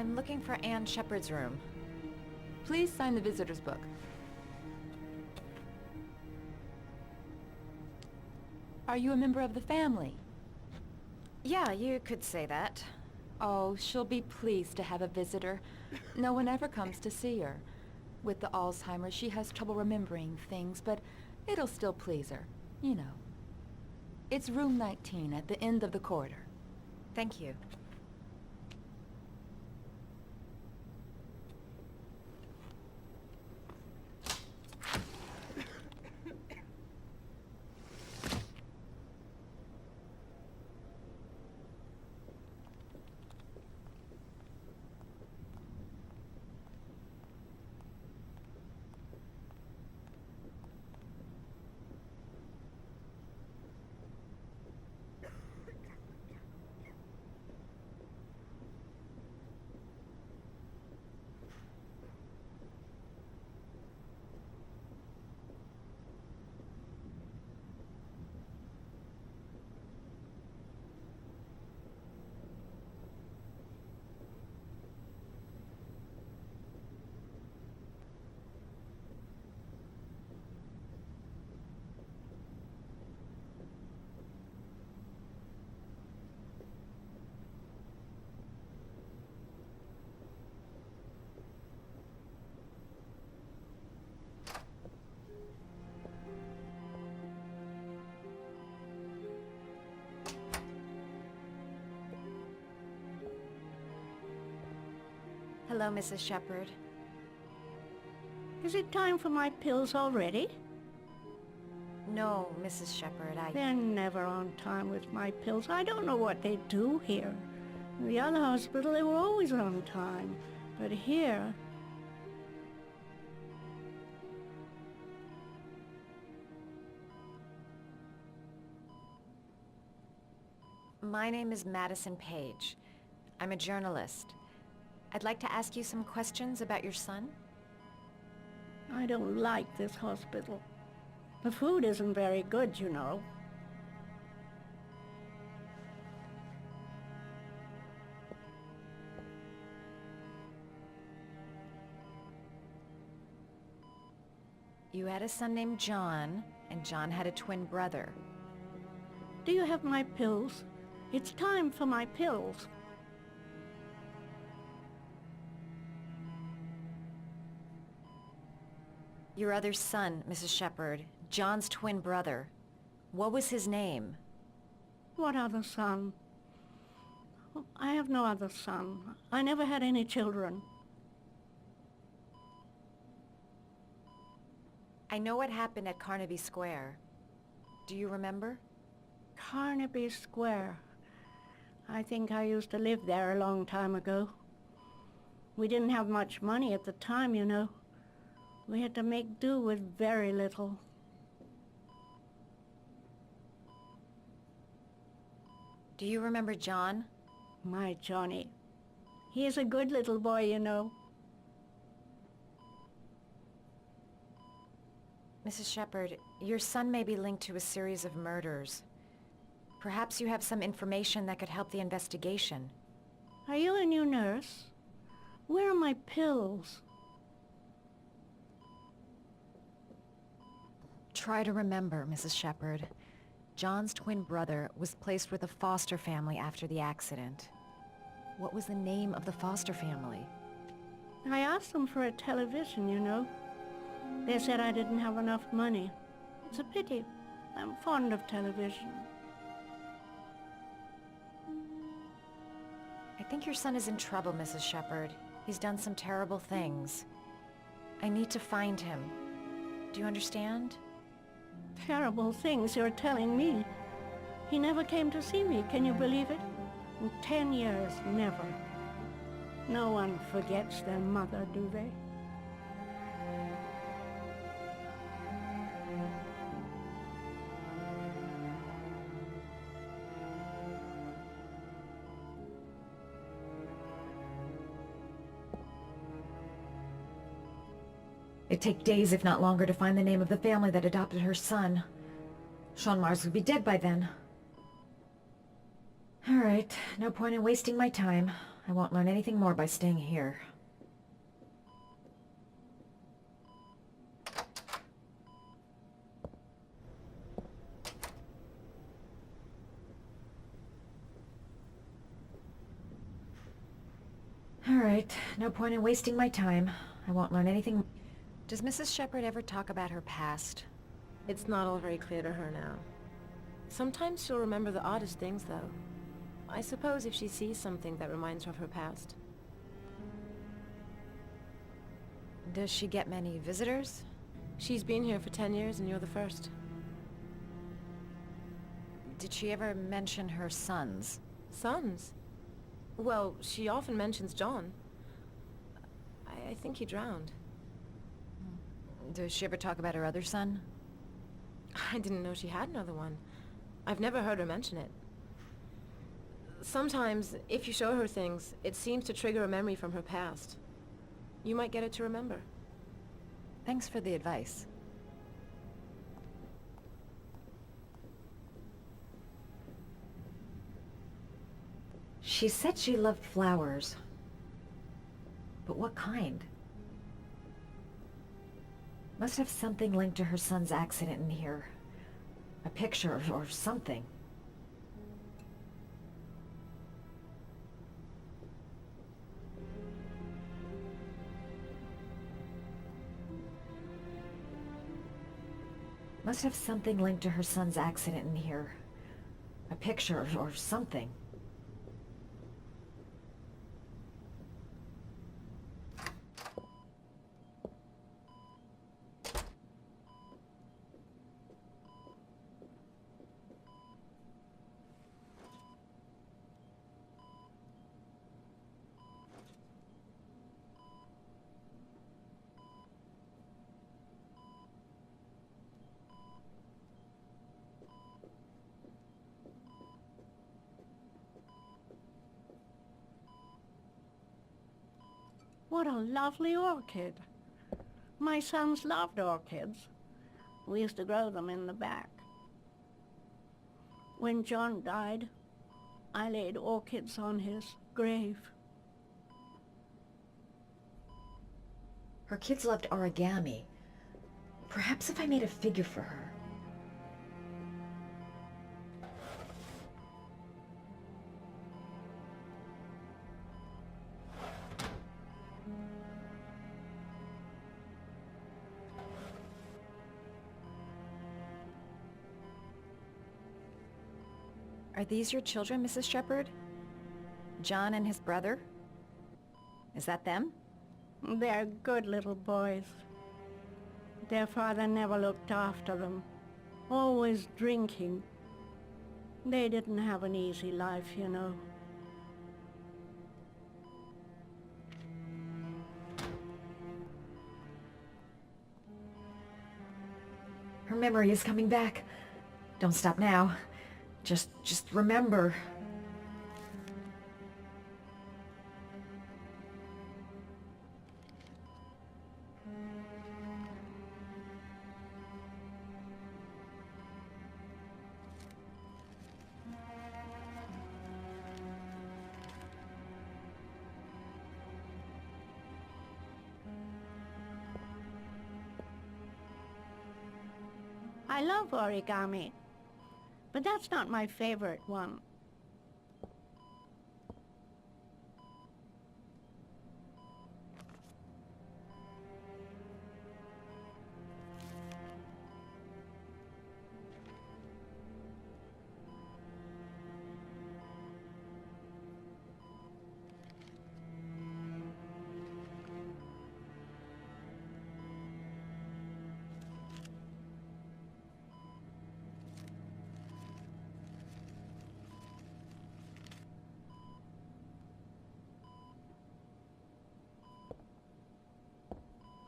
I'm looking for Anne Shepard's room. Please sign the visitor's book. Are you a member of the family? Yeah, you could say that. Oh, she'll be pleased to have a visitor. No one ever comes to see her. With the Alzheimer's, she has trouble remembering things, but it'll still please her, you know. It's room 19 at the end of the corridor. Thank you. Hello, Mrs. Shepard. Is it time for my pills already? No, Mrs. Shepard, They're never on time with my pills. I don't know what they do here. In the other hospital, they were always on time. But here... My name is Madison Page. I'm a journalist. I'd like to ask you some questions about your son. I don't like this hospital. The food isn't very good, you know. You had a son named John, and John had a twin brother. Do you have my pills? It's time for my pills. Your other son, Mrs. Shepard, John's twin brother. What was his name? What other son? Oh, I have no other son. I never had any children. I know what happened at Carnaby Square. Do you remember? Carnaby Square. I think I used to live there a long time ago. We didn't have much money at the time, you know. We had to make do with very little. Do you remember John? My Johnny. He is a good little boy, you know. Mrs. Shepard, your son may be linked to a series of murders. Perhaps you have some information that could help the investigation. Are you a new nurse? Where are my pills? Try to remember, Mrs. Shepard. John's twin brother was placed with a foster family after the accident. What was the name of the foster family? I asked them for a television, you know. They said I didn't have enough money. It's a pity. I'm fond of television. I think your son is in trouble, Mrs. Shepard. He's done some terrible things. I need to find him. Do you understand? Terrible things you're telling me. He never came to see me, can you believe it? In 10 years, never. No one forgets their mother, do they? It'd take days, if not longer, to find the name of the family that adopted her son. Sean Mars would be dead by then. All right, no point in wasting my time. I won't learn anything more by staying here. Alright, no point in wasting my time. I won't learn anything. Does Mrs. Shepherd ever talk about her past? It's not all very clear to her now. Sometimes she'll remember the oddest things, though. I suppose if she sees something that reminds her of her past. Does she get many visitors? She's been here for 10 years and you're the first. Did she ever mention her sons? Sons? Well, she often mentions John. I think he drowned. Does she ever talk about her other son? I didn't know she had another one. I've never heard her mention it. Sometimes, if you show her things, it seems to trigger a memory from her past. You might get it to remember. Thanks for the advice. She said she loved flowers. But what kind? Must have something linked to her son's accident in here. A picture or something. Must have something linked to her son's accident in here. A picture or something. What a lovely orchid. My sons loved orchids. We used to grow them in the back. When John died, I laid orchids on his grave. Her kids loved origami. Perhaps if I made a figure for her. Are these your children, Mrs. Shepherd? John and his brother? Is that them? They're good little boys. Their father never looked after them, always drinking. They didn't have an easy life, you know. Her memory is coming back. Don't stop now. Just remember. I love origami, but that's not my favorite one.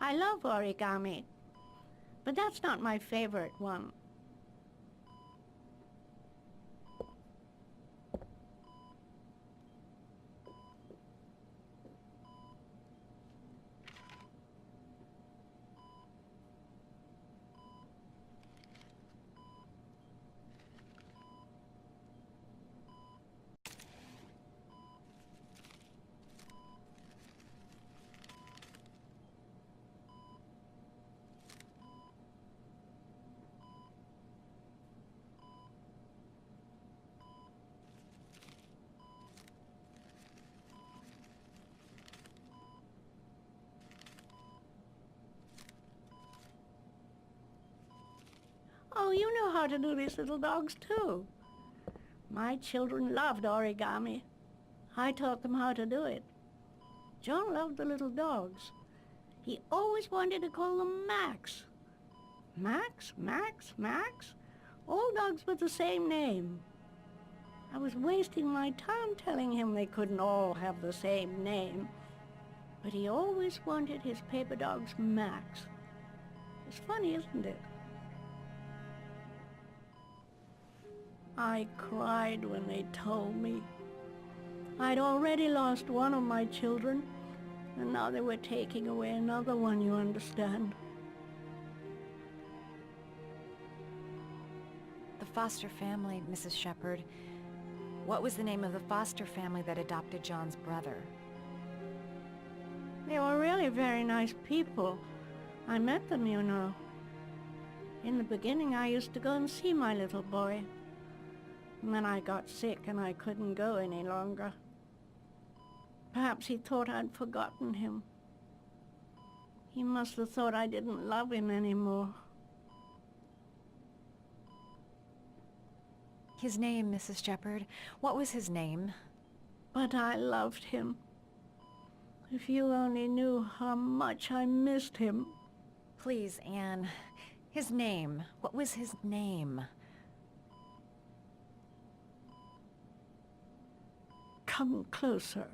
I love origami, but that's not my favorite one. you know how to do these little dogs too. My children loved origami. I taught them how to do it. John loved the little dogs. He always wanted to call them Max. Max, Max, Max? All dogs with the same name. I was wasting my time telling him they couldn't all have the same name. But he always wanted his paper dogs Max. It's funny, isn't it? I cried when they told me. I'd already lost one of my children, and now they were taking away another one, you understand. The foster family, Mrs. Shepherd. What was the name of the foster family that adopted John's brother? They were really very nice people. I met them, you know. In the beginning, I used to go and see my little boy. And then I got sick and I couldn't go any longer. Perhaps he thought I'd forgotten him. He must have thought I didn't love him anymore. His name, Mrs. Shepherd. What was his name? But I loved him. If you only knew how much I missed him. Please, Anne. His name. What was his name? Come closer.